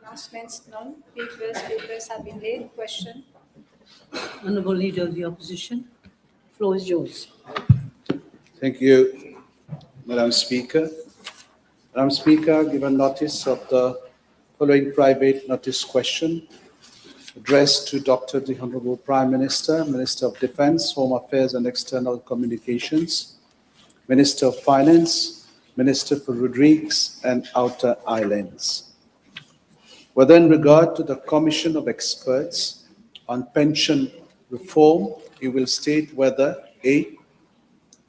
Announcements, none. Papers have been laid. Question. Honourable Leader of the Opposition, floor is yours. Thank you, Madam Speaker. Madam Speaker, given notice of the following private notice question addressed to the Honourable Prime Minister, Minister of Defence, Home Affairs and External Communications, Minister of Finance, Minister for Rodrigues and Outer Islands. Whether in regard to the Commission of Experts on Pension Reform, you will state whether A,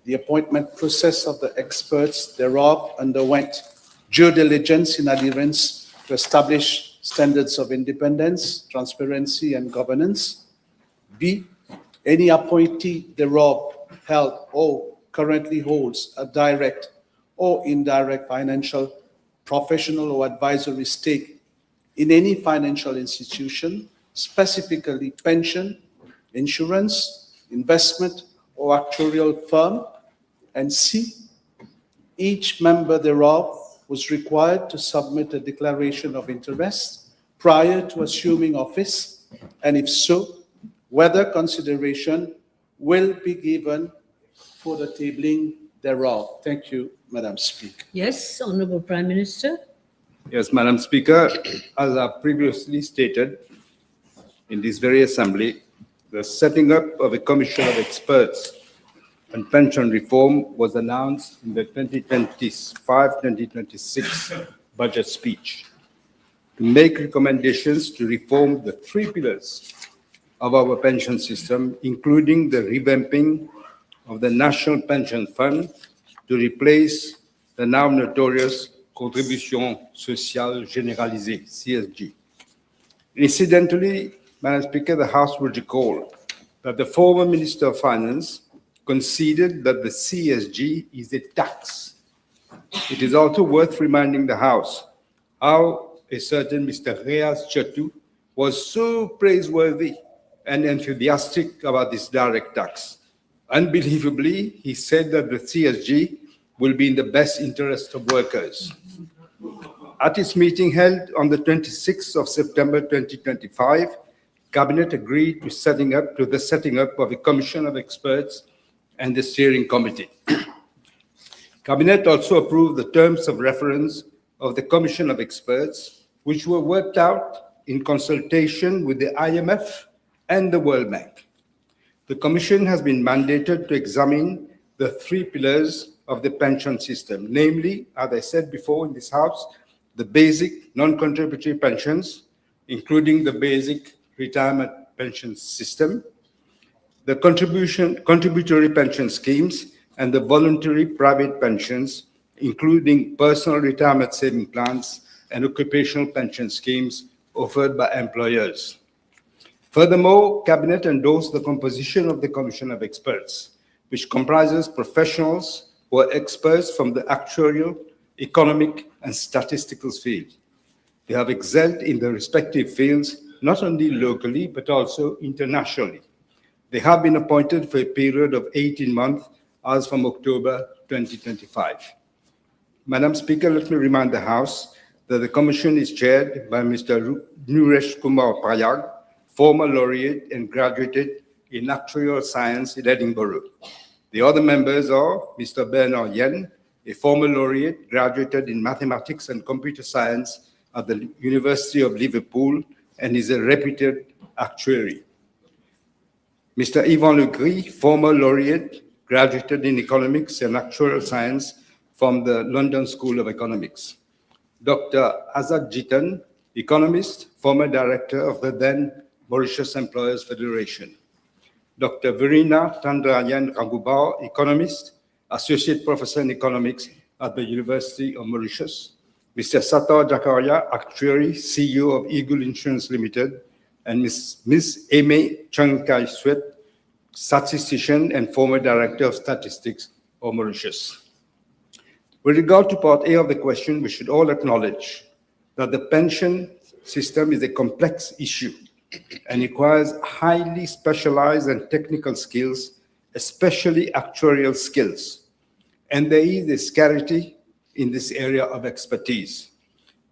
the appointment process of the experts thereof underwent due diligence in adherence to establish standards of independence, transparency, and governance. B, any appointee thereof held or currently holds a direct or indirect financial, professional, or advisory stake in any financial institution, specifically pension, insurance, investment, or actuarial firm. And C, each member thereof was required to submit a declaration of interest prior to assuming office, and if so, whether consideration will be given for the tabling thereof. Thank you, Madam Speaker. Yes, Honourable Prime Minister. Yes, Madam Speaker, as I previously stated in this very assembly, the setting up of a commission of experts on pension reform was announced in the 2025-2026 budget speech to make recommendations to reform the three pillars of our pension system, including the revamping of the National Pension Fund to replace the now notorious Contribution Sociale Généralisée, CSG. Incidentally, Madam Speaker, the House will recall that the former Minister of Finance conceded that the CSG is a tax. It is also worth reminding the House how a certain Mr. Reyes Chatu was so praiseworthy and enthusiastic about this direct tax. Unbelievably, he said that the CSG will be in the best interest of workers. At its meeting held on the 26th of September 2025, Cabinet agreed to the setting up of a commission of experts and the steering committee. Cabinet also approved the terms of reference of the commission of experts, which were worked out in consultation with the IMF and the World Bank. The commission has been mandated to examine the three pillars of the pension system, namely, as I said before in this House, the basic non-contributory pensions, including the basic retirement pension system, the contributory pension schemes, and the voluntary private pensions, including personal retirement saving plans and occupational pension schemes offered by employers. Furthermore, Cabinet endorsed the composition of the Commission of Experts, which comprises professionals who are experts from the actuarial, economic, and statistical field. They have excelled in their respective fields, not only locally, but also internationally. They have been appointed for a period of 18 months, as from October 2025. Madam Speaker, let me remind the House that the Commission is chaired by Mr. Nuresh Kumar Prayag, former laureate and graduated in actuarial science in Edinburgh. The other members are Mr. Bernard Yen, a former laureate, graduated in mathematics and computer science at the University of Liverpool, and is a reputed actuary. Mr. Yvan Le Gris, former laureate, graduated in economics and actuarial science from the London School of Economics. Dr. Azad Jitan, economist, former director of the then Mauritius Employers Federation. Dr. Verena Tandrayan Raghubar, economist, associate professor in economics at the University of Mauritius. Mr. Satar Jakaria, actuary, CEO of Eagle Insurance Limited, and Ms. Aimee Chung Kai Swet, statistician and former director of statistics of Mauritius. With regard to part A of the question, we should all acknowledge that the pension system is a complex issue and requires highly specialized and technical skills, especially actuarial skills, and there is a scarcity in this area of expertise.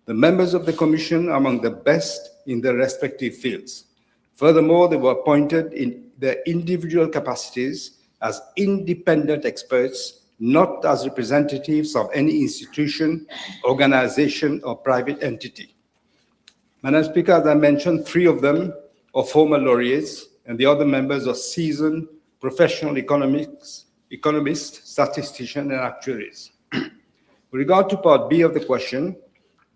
The members of the Commission are among the best in their respective fields. Furthermore, they were appointed in their individual capacities as independent experts, not as representatives of any institution, organization, or private entity. Madam Speaker, as I mentioned, 3 of them are former laureates, and the other members are seasoned professional economists, statisticians, and actuaries. With regard to Part B of the question,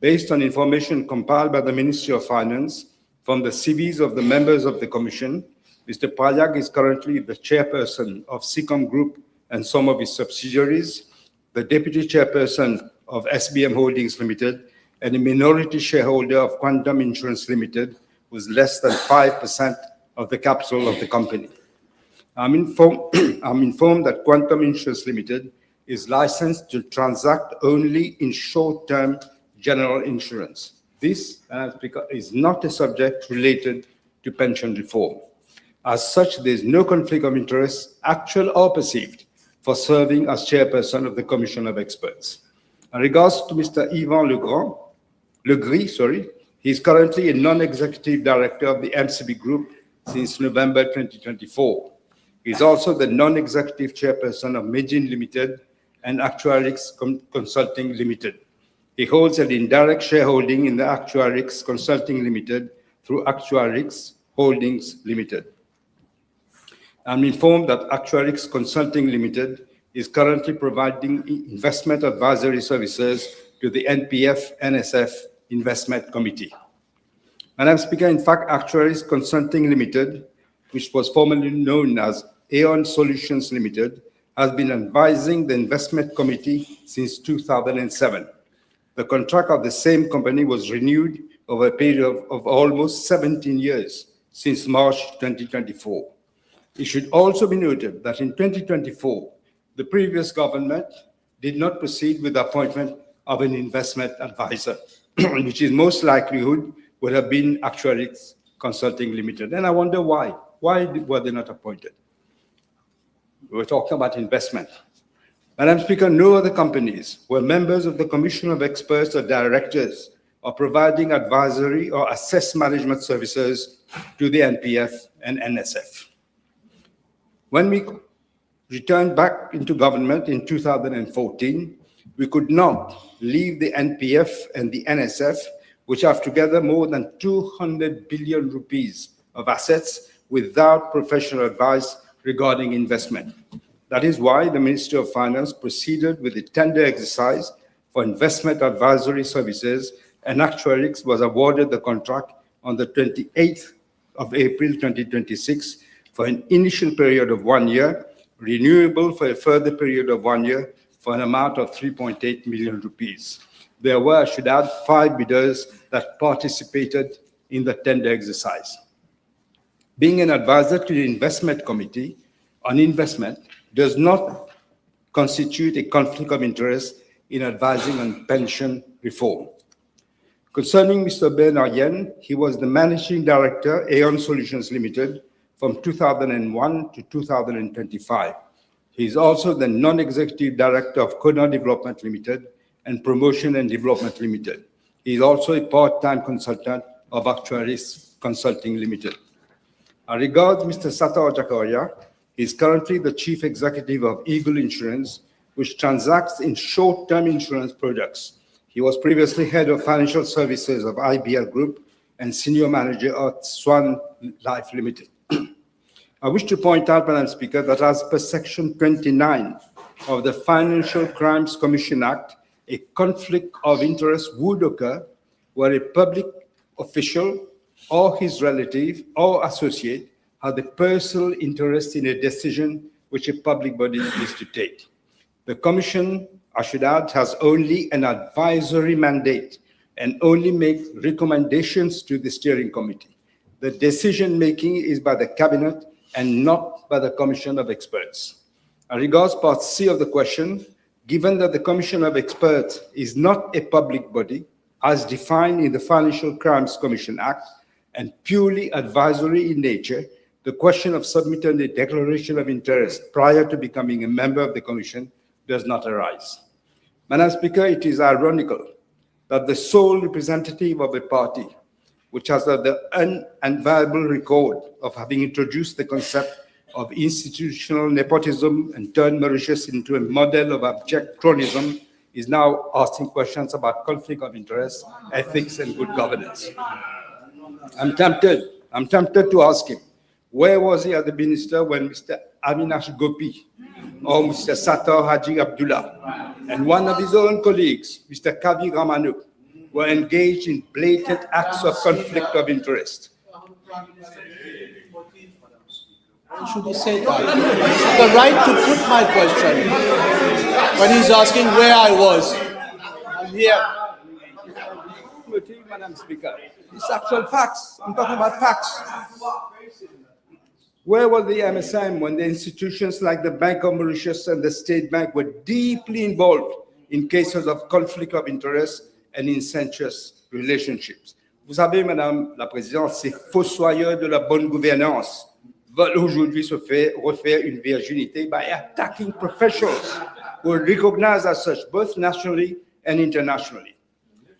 based on information compiled by the Ministry of Finance from the CVs of the members of the Commission, Mr. Payag is currently the chairperson of SICOM Group and some of its subsidiaries, the deputy chairperson of SBM Holdings Limited, and a minority shareholder of Quantum Insurance Limited, with less than 5% of the capital of the company. I'm informed that Quantum Insurance Limited is licensed to transact only in short-term general insurance. This, is not a subject related to pension reform. As such, there is no conflict of interest, actual or perceived, for serving as chairperson of the Commission of Experts. In regards to Mr. Yvan Legris, he is currently a non-executive director of the MCB Group since November 2024. He is also the non-executive chairperson of Medin Limited and Actuarix Consulting Limited. He holds an indirect shareholding in the Actuarix Consulting Limited through Actuarix Holdings Limited. I'm informed that Actuarix Consulting Limited is currently providing investment advisory services to the NPF-NSF Investment Committee. Madam Speaker, in fact, Actuarix Consulting Limited, which was formerly known as Aeon Solutions Limited, has been advising the Investment Committee since 2007. The contract of the same company was renewed over a period of almost 17 years, since March 2024. It should also be noted that in 2024, the previous government did not proceed with the appointment of an investment advisor, which is most likelihood would have been Actuarix Consulting Limited. And I wonder why. Why were they not appointed? We were talking about investment. Madam Speaker, no other companies were members of the Commission of Experts or directors or providing advisory or assess management services to the NPF and NSF. When we returned back into government in 2014, we could not leave the NPF and the NSF, which have together more than 200 billion rupees of assets, without professional advice regarding investment. That is why the Ministry of Finance proceeded with a tender exercise for investment advisory services, and Actuarix was awarded the contract on the 28th of April 2026 for an initial period of 1 year, renewable for a further period of 1 year for an amount of 3.8 million rupees. There were, I should add, 5 bidders that participated in the tender exercise. Being an advisor to the Investment Committee on investment does not constitute a conflict of interest in advising on pension reform. Concerning Mr. Bernard Yen, he was the Managing Director, Aeon Solutions Limited, from 2001 to 2025. He is also the Non-Executive Director of Kona Development Limited and Promotion and Development Limited. He is also a part-time consultant of Actuarix Consulting Limited. I regard Mr. Satar Jakaria. He is currently the Chief Executive of Eagle Insurance, which transacts in short-term insurance products. He was previously Head of Financial Services of IBL Group and Senior Manager at Swan Life Limited. I wish to point out, Madam Speaker, that as per Section 29 of the Financial Crimes Commission Act, a conflict of interest would occur where a public official or his relative or associate had a personal interest in a decision which a public body is to take. The Commission, I should add, has only an advisory mandate and only makes recommendations to the steering committee. The decision-making is by the Cabinet and not by the Commission of Experts. As regards Part C of the question, given that the Commission of Experts is not a public body, as defined in the Financial Crimes Commission Act, and purely advisory in nature, the question of submitting a declaration of interest prior to becoming a member of the Commission does not arise. Madam Speaker, it is ironical that the sole representative of a party which has the unenviable record of having introduced the concept of institutional nepotism and turned Mauritius into a model of abject cronyism, is now asking questions about conflict of interest, ethics, and good governance. I'm tempted to ask him, where was he as the minister when Mr. Avinash Gopi or Mr. Sattar Haji Abdullah and one of his own colleagues, Mr. Kavi Ramanu, were engaged in blatant acts of conflict of interest? Should he say that? The right to put my question when he's asking where I was. I'm here. Madam Speaker, it's actual facts. I'm talking about facts. Where was the MSM when the institutions like the Bank of Mauritius and the State Bank were deeply involved in cases of conflict of interest and incestuous relationships? Vous savez, Madame la Présidente, ces fossoyeurs de la bonne gouvernance veulent aujourd'hui se refaire une virginité by attacking professionals who are recognized as such, both nationally and internationally.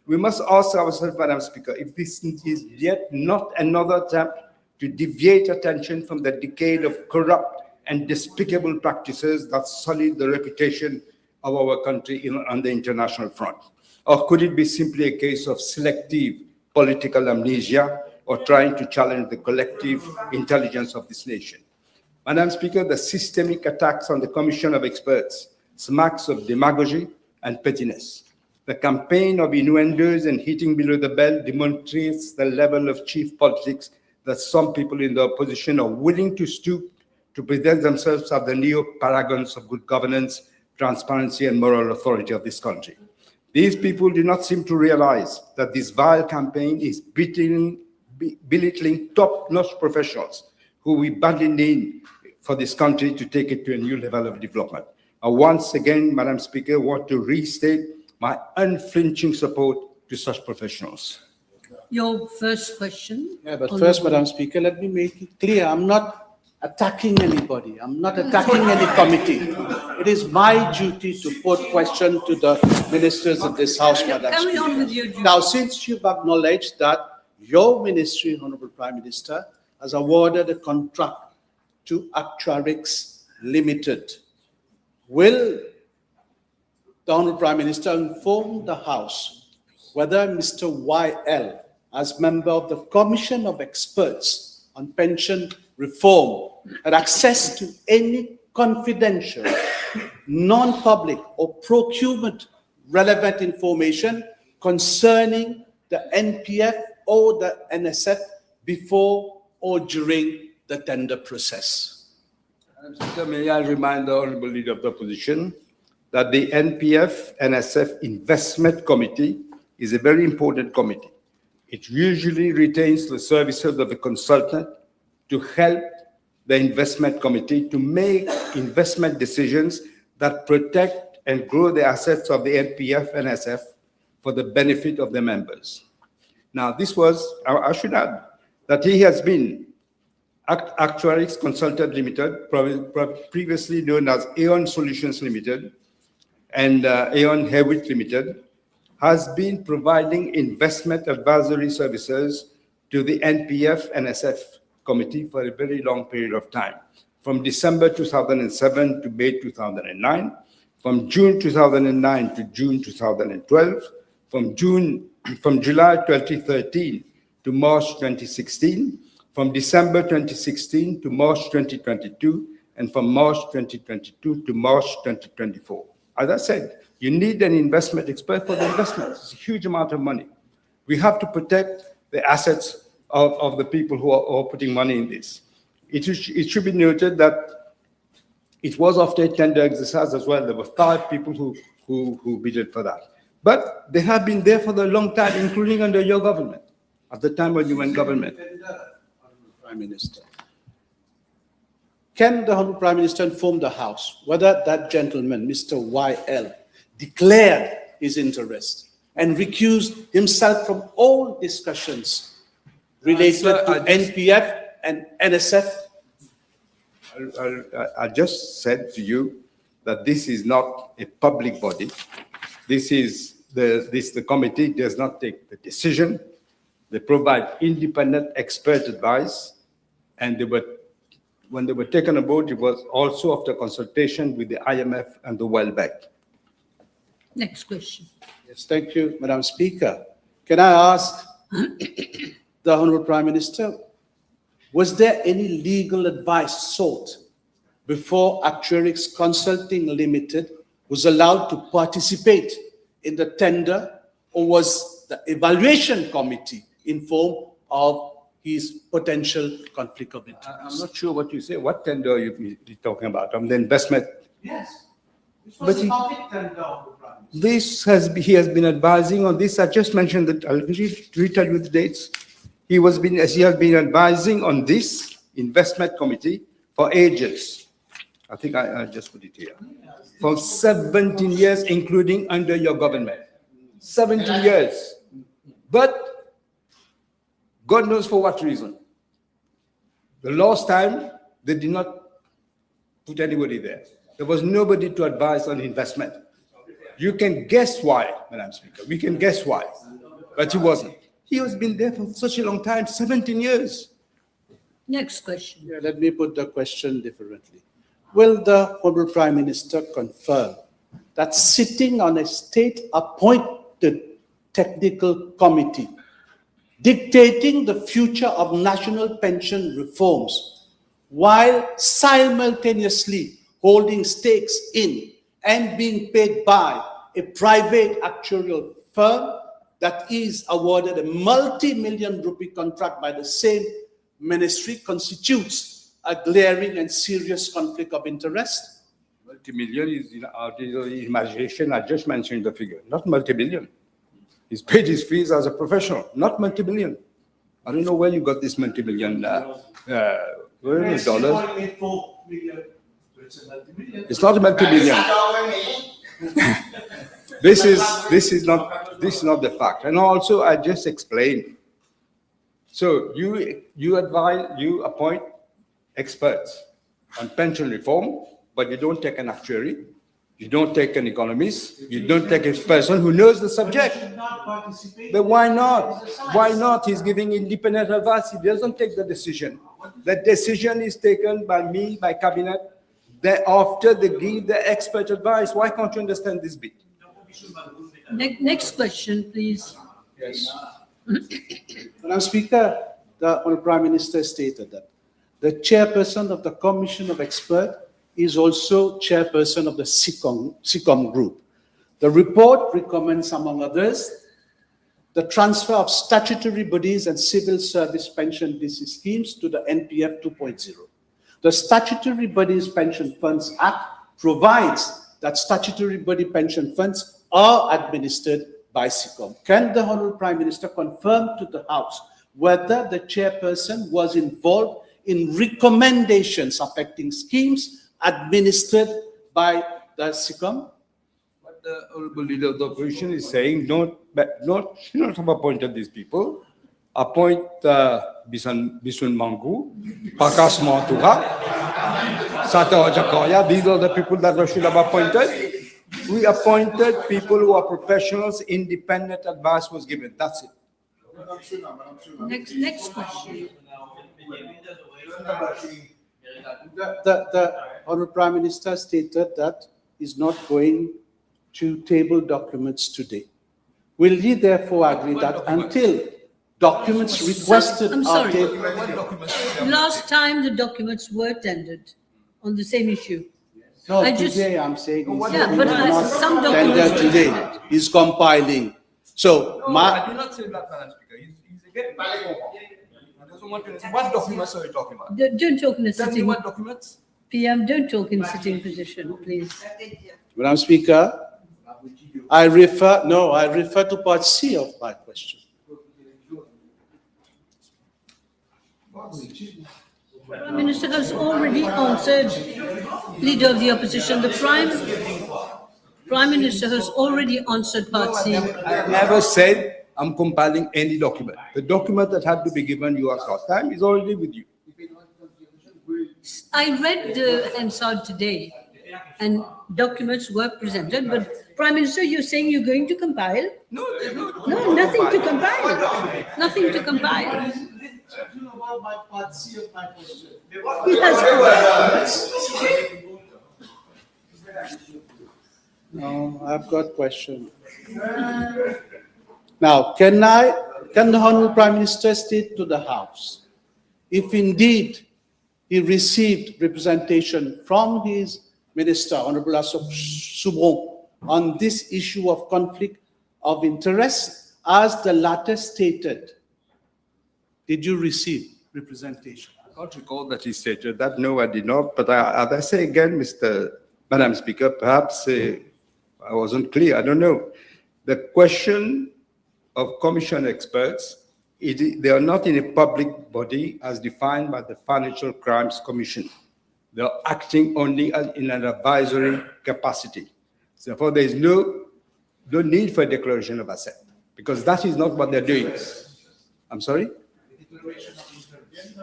We must ask ourselves, Madam Speaker, if this is yet not another attempt to deviate attention from the decade of corrupt and despicable practices that sullied the reputation of our country on the international front. Or could it be simply a case of selective political amnesia or trying to challenge the collective intelligence of this nation? Madam Speaker, the systemic attacks on the Commission of Experts smacks of demagogy and pettiness. The campaign of innuendos and hitting below the belt demonstrates the level of chief politics that some people in the opposition are willing to stoop to present themselves as the neo-paragons of good governance, transparency, and moral authority of this country. These people do not seem to realize that this vile campaign is belittling top-notch professionals who we badly need for this country to take it to a new level of development. I once again, Madam Speaker, want to restate my unflinching support to such professionals. Your first question. Yeah, but first, Madam Speaker, let me make it clear. I'm not attacking anybody. I'm not attacking any committee. It is my duty to put question to the ministers of this House, Madam Carry Speaker. on with your duty. Now, since you've acknowledged that your ministry, Honorable Prime Minister, has awarded a contract to Actuarix Limited, will the Honorable Prime Minister inform the House whether Mr. YL, as member of the Commission of Experts on Pension Reform, had access to any confidential, non-public or procurement relevant information concerning the NPF or the NSF before or during the tender process? Madam Speaker, may I remind the Honourable Leader of the Opposition that the NPF-NSF Investment Committee is a very important committee. It usually retains the services of a consultant to help the investment committee to make investment decisions that protect and grow the assets of the NPF-NSF for the benefit of the members. Now, this was, I should add, that he has been Actuarix Consultant Limited, previously known as Aeon Solutions Limited, and Aeon Hewitt Limited, has been providing investment advisory services to the NPF-NSF committee for a very long period of time, from December 2007 to May 2009, from June 2009 to June 2012, from July 2013 to March 2016, from December 2016 to March 2022, and from March 2022 to March 2024. As I said, you need an investment expert for the investment. It's a huge amount of money. We have to protect the assets of the people who are putting money in this. It should be noted that it was after a tender exercise as well. There were 5 people who bid for that. But they have been there for a long time, including under your government, at the time when you were in government. Prime Minister. Can the Honorable Prime Minister inform the House whether that gentleman, Mr. YL, declared his interest and recused himself from all discussions related to NPF and NSF I just said to you that this is not a public body. The committee does not take the decision. They provide independent expert advice, and when they were taken aboard, it was also after consultation with the IMF and the World Bank. Next question. Yes, thank you, Madam Speaker. Can I ask the Honourable Prime Minister, was there any legal advice sought before Actuarics Consulting Limited was allowed to participate in the tender, or was the evaluation committee informed of his potential conflict of interest? I'm not sure what you say. What tender are you talking about? The investment. Yes. This But was a he- public tender of the Prime Minister. He has been advising on this. I just mentioned that. I'll retell you the dates. He has been advising on this investment committee for ages. I think I just put it here. For 17 years, including under your government. 17 years. But God knows for what reason. The last time, they did not put anybody there. There was nobody to advise on investment. You can guess why, Madam Speaker. We can guess why. But he wasn't. He has been there for such a long time, 17 years. Next question. Yeah, let me put the question differently. Will the Honourable Prime Minister confirm that sitting on a state-appointed technical committee dictating the future of national pension reforms while simultaneously holding stakes in and being paid by a private actuarial firm that is awarded a multi-million rupee contract by the same ministry constitutes a glaring and serious conflict of interest? Multi-million is in our imagination. I just mentioned the figure, not multi-million. He's paid his fees as a professional, not multi-million. I don't know where you got this multi-million. Where is dollars? It's not a multi-million. This is not the fact. And also, I just explained. So you appoint experts on pension reform, but you don't take an actuary, you don't take an economist, you don't take a person who knows the subject. But why not? Why not? He's giving independent advice. He doesn't take the decision. The decision is taken by me, by cabinet. Thereafter, they give the expert advice. Why can't you understand this bit? Next question, please. Yes. Madam Speaker, the Honourable Prime Minister stated that the chairperson of the Commission of Experts is also chairperson of the SICOM group. The report recommends, among others, the transfer of statutory bodies and civil service pension DC schemes to the NPF 2.0. The Statutory Bodies Pension Funds Act provides that statutory body pension funds are administered by SICOM. Can the Honourable Prime Minister confirm to the House whether the chairperson was involved in recommendations affecting schemes administered by the SICOM? What the Honorable Leader of the Opposition is saying, should not have appointed these people. Appoint Bisun Mangu, Pakas Mantura, Sata Jakoya. These are the people that we should have appointed. We appointed people who are professionals, independent advice was given. That's it. Next question. The Honourable Prime Minister stated that he's not going to table documents today. Will he therefore agree that until documents requested I'm are sorry. tabled? Last time the documents were tendered on the same issue. No, I just- today I'm saying he's Yeah, but not some tendered documents. today. He's compiling. So I do not say that, Madam Speaker. He's again. I doesn't want to. What documents are you talking about? Don't talk in a Tell me sitting, what documents? PM, don't talk in sitting position, please. Madam Speaker, I refer to part C of my question. Prime Minister has already answered, Leader of the Opposition. The Prime Minister has already answered part C. I never said I'm compiling any document. The document that had to be given you last time is already with you. I read the Hansard today, and documents were presented, but Prime Minister, you're saying you're going to compile? No, there's no. No, nothing to compile. Nothing to compile. Yes. No, I've got a question. Now, can the Honorable Prime Minister state to the House, if indeed he received representation from his Minister, Honorable Subron, on this issue of conflict of interest, as the latter stated? Did you receive representation? I can't recall that he stated that. No, I did not. But as I say again, Madam Speaker, perhaps I wasn't clear. I don't know. The question of commission experts, they are not in a public body as defined by the Financial Crimes Commission. They are acting only in an advisory capacity. Therefore, there is no need for a declaration of assent, because that is not what they're doing. I'm sorry?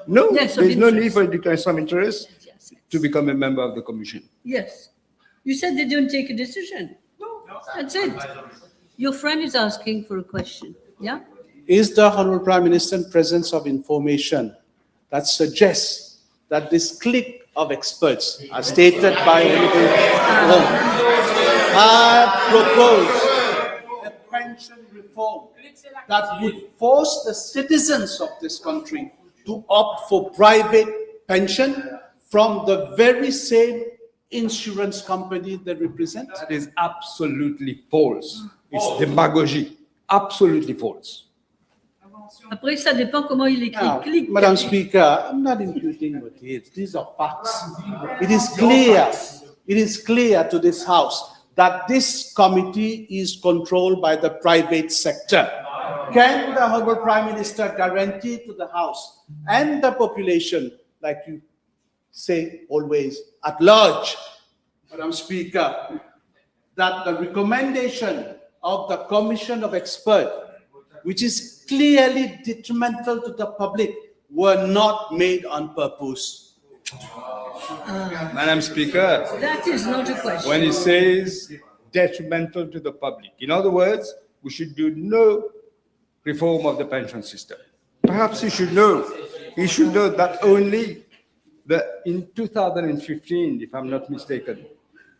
No, Yes, of there is no interest. need for a declaration of interest Yes. to become a member of the commission. Yes. You said they don't take a decision. No. That's it. Your friend is asking for a question. Yeah? Is the Honorable Prime Minister in presence of information that suggests that this clique of experts, as stated by Honorable Rom, have proposed a pension reform that would force the citizens of this country to opt for private pension from the very same insurance company they represent? That is absolutely false. It's demagogy. Absolutely false. Après, ça dépend comment il écrit. Now, Clique. Madam Speaker, I'm not imputing what it is. These are facts. It is clear. It is clear to this House that this committee is controlled by the private sector. Can the Honorable Prime Minister guarantee to the House and the population, like you say always, at large, Madam Speaker, that the recommendation of the Commission of Experts, which is clearly detrimental to the public, were not made on purpose? Madam Speaker, That is not a question. when he says detrimental to the public, in other words, we should do no reform of the pension system. Perhaps he should know that only in 2015, if I'm not mistaken,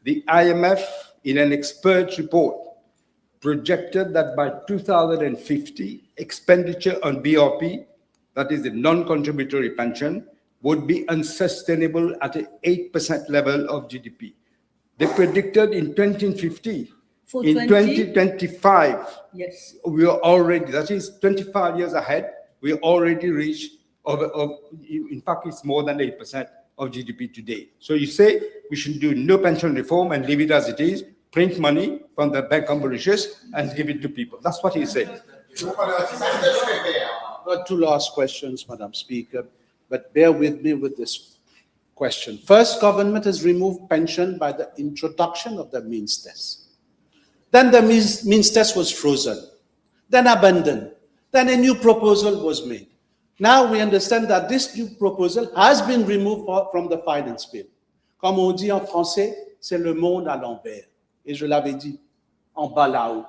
the IMF, in an expert report, projected that by 2050, expenditure on BRP, that is the non-contributory pension, would be unsustainable at an 8% level of GDP. They predicted in 2050, For in 20? 2025, Yes. we are already, that is 25 years ahead, we already reached, in fact, it's more than 8% of GDP today. So you say we should do no pension reform and leave it as it is, print money from the Bank of Mauritius and give it to people. That's what he said. Got two last questions, Madam Speaker, but bear with me with this question. First, government has removed pension by the introduction of the means test. Then the means test was frozen, then abandoned, then a new proposal was made. Now we understand that this new proposal has been removed from the finance bill. Comme on dit en français, c'est le monde à l'envers. Et je l'avais dit, en bas là-haut.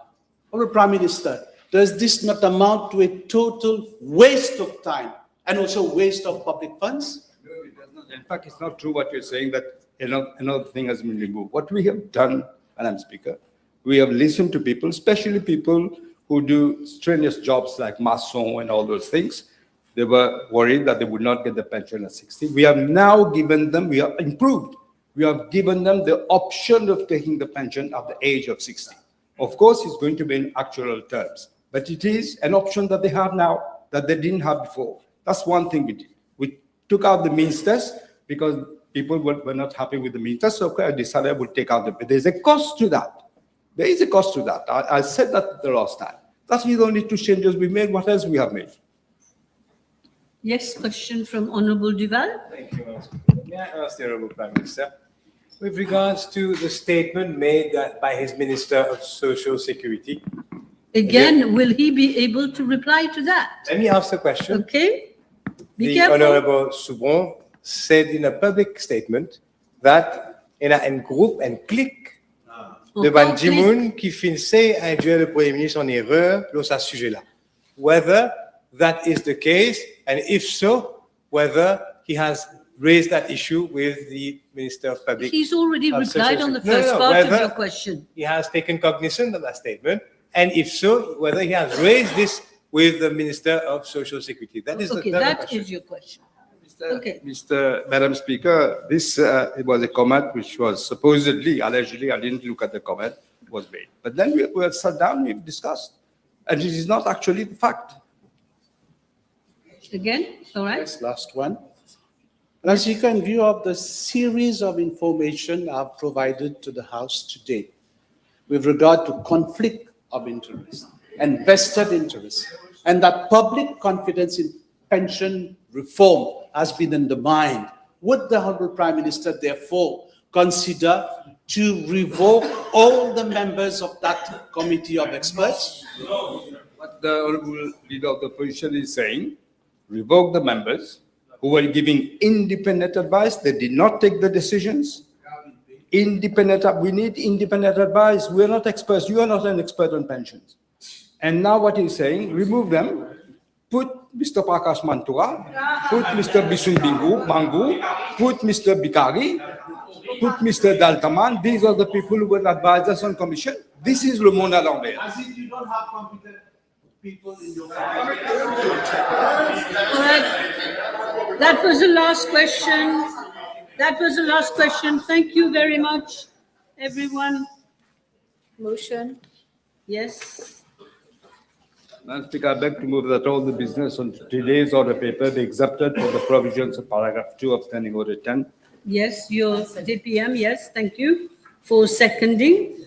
Honorable Prime Minister, does this not amount to a total waste of time and also waste of public funds? No, it does not. In fact, it's not true what you're saying, that another thing has been removed. What we have done, Madam Speaker, we have listened to people, especially people who do strenuous jobs like maçon and all those things. They were worried that they would not get the pension at 60. We have now given them, we have improved. We have given them the option of taking the pension at the age of 60. Of course, it's going to be in actual terms, but it is an option that they have now that they didn't have before. That's one thing we did. We took out the means test because people were not happy with the means test, so I decided I would take out but there's a cost to that. There is a cost to that. I said that the last time. That is the only two changes we made. What else we have made? Yes, question from Honorable Duval. Thank you, Madam Speaker. May I ask the Honourable Prime Minister, with regards to the statement made by his Minister of Social Security? Again, will he be able to reply to that? Let me ask the question. Okay? Be The careful. Honourable Subron said in a public statement that il y a un groupe, un clique de Ban Ki-moon qui finissait à induire le Premier ministre en erreur sur ce sujet-là. Whether that is the case, and if so, whether he has raised that issue with the Minister of Public. He's already of replied on the Social- first part of whether your question. He has taken cognizance of that statement, and if so, whether he has raised this with the Minister of Social Security. That is Okay, the that question. is your question. Mr. Okay. Madam Speaker, this it was a comment which was supposedly, allegedly, I didn't look at the comment, was made. But then we were sat down, we've discussed, and it is not actually the fact. Again, all right? Yes, last one. Madam Speaker, in view of the series of information I've provided to the House today with regard to conflict of interest and vested interest, and that public confidence in pension reform has been undermined, would the Honorable Prime Minister therefore consider to revoke all the members of that committee of experts? What the Honorable Leader of the Opposition is saying, revoke the members who were giving independent advice. They did not take the decisions. We need independent advice. We are not experts. You are not an expert on pensions. And now what he's saying, remove them, put Mr. Prakash Mantura, put Mr. Bisun Mangu, put Mr. Bikari, put Mr. Daltaman. These are the people who will advise us on commission. This is le monde à l'envers. As if you don't have competent people in your All right. That was the last question. That was the last question. Thank you very much, everyone. Motion. Yes. Madam Speaker, I beg to move that all the business on today's order paper be accepted for the provisions of paragraph 2 of Standing Order 10. Yes, your DPM, yes, thank you for seconding.